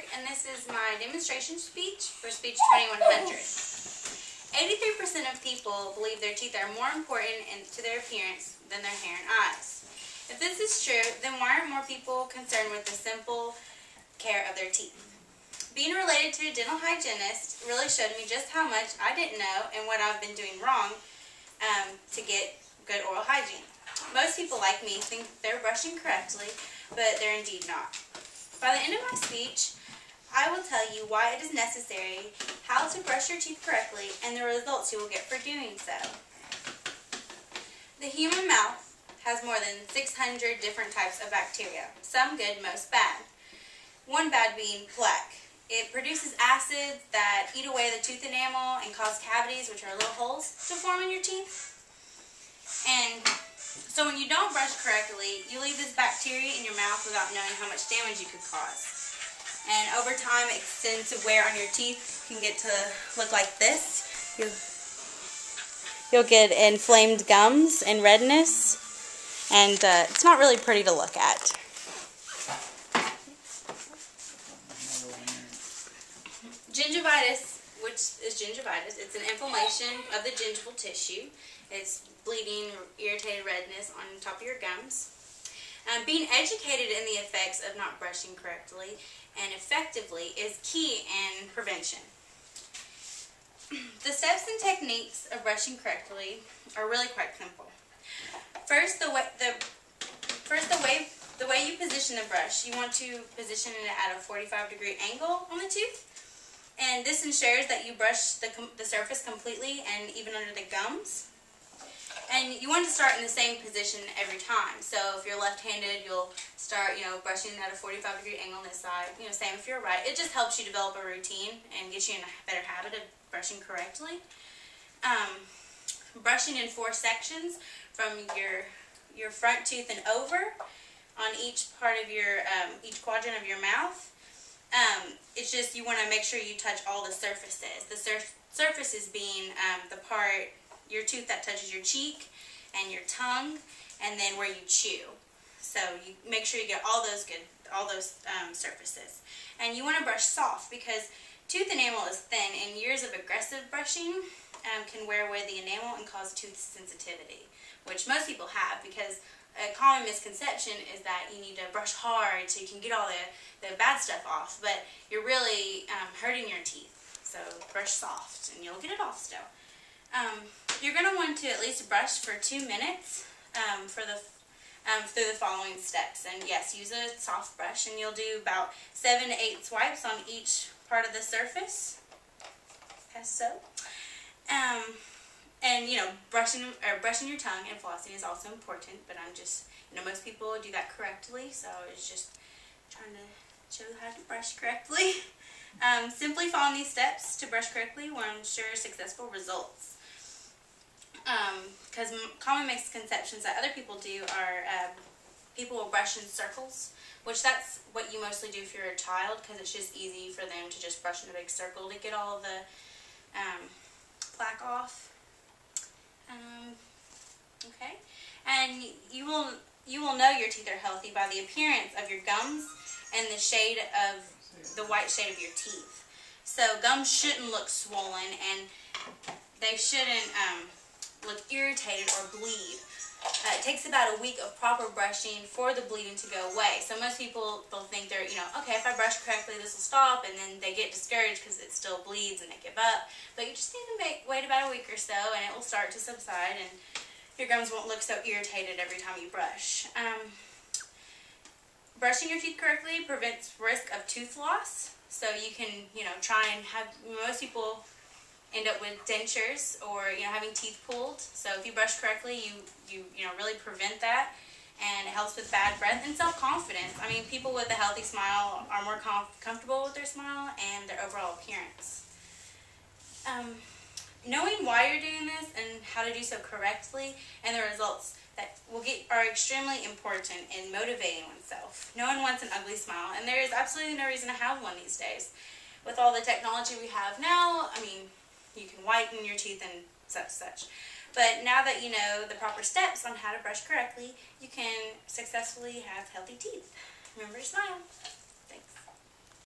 Patrick, and this is my demonstration speech for Speech 2100. 83% of people believe their teeth are more important to their appearance than their hair and eyes. If this is true, then why aren't more people concerned with the simple care of their teeth? Being related to a dental hygienist really showed me just how much I didn't know and what I've been doing wrong to get good oral hygiene. Most people like me think they're brushing correctly, but they're indeed not. By the end of my speech, I will tell you why it is necessary, how to brush your teeth correctly, and the results you will get for doing so. The human mouth has more than 600 different types of bacteria, some good, most bad. One bad being plaque. It produces acids that eat away the tooth enamel and cause cavities, which are little holes, to form in your teeth. And so when you don't brush correctly, you leave this bacteria in your mouth without knowing how much damage you could cause. And over time, extensive wear on your teeth can get to look like this. You'll get inflamed gums and redness, and it's not really pretty to look at. Gingivitis, which is gingivitis, it's an inflammation of the gingival tissue. It's bleeding, irritated redness on top of your gums. Being educated in the effects of not brushing correctly and effectively is key in prevention. The steps and techniques of brushing correctly are really quite simple. First, the way you position the brush, you want to position it at a 45-degree angle on the tooth. And this ensures that you brush the surface completely and even under the gums. And you want to start in the same position every time. So if you're left-handed, you'll start, brushing at a 45-degree angle on this side. Same if you're right. It just helps you develop a routine and gets you in a better habit of brushing correctly. Brushing in 4 sections from your front tooth and over on each part of your each quadrant of your mouth. It's just you want to make sure you touch all the surfaces. The surfaces being the part, your tooth that touches your cheek and your tongue, and then where you chew. So you make sure you get all those surfaces. And you want to brush soft because tooth enamel is thin, and years of aggressive brushing can wear away the enamel and cause tooth sensitivity, which most people have, because a common misconception is that you need to brush hard so you can get all the bad stuff off, but you're really hurting your teeth. So brush soft and you'll get it off still. You're going to want to at least brush for 2 minutes through the following steps. And yes, use a soft brush, and you'll do about 7 to 8 swipes on each part of the surface, as so. And brushing your tongue and flossing is also important, but I'm just, most people do that correctly, so it's just trying to show you how to brush correctly. Simply following these steps to brush correctly will ensure successful results. Because common misconceptions that other people do are people will brush in circles, which that's what you mostly do if you're a child, because it's just easy for them to just brush in a big circle to get all of the plaque off. Okay, and you will know your teeth are healthy by the appearance of your gums and the white shade of your teeth. So gums shouldn't look swollen, and they shouldn't look irritated or bleed. It takes about a week of proper brushing for the bleeding to go away. So most people, they'll think they're, okay, if I brush correctly, this will stop, and then they get discouraged because it still bleeds and they give up. But you just need to wait about a week or so, and it will start to subside, and your gums won't look so irritated every time you brush. Brushing your teeth correctly prevents risk of tooth loss. So you can, try and have, most people end up with dentures or, having teeth pulled. So if you brush correctly, you really prevent that, and it helps with bad breath and self-confidence. I mean, people with a healthy smile are more comfortable with their smile and their overall appearance. Knowing why you're doing this and how to do so correctly and the results that we'll get are extremely important in motivating oneself. No one wants an ugly smile, and there is absolutely no reason to have one these days. With all the technology we have now, I mean, you can whiten your teeth and such. But now that you know the proper steps on how to brush correctly, you can successfully have healthy teeth. Remember to smile.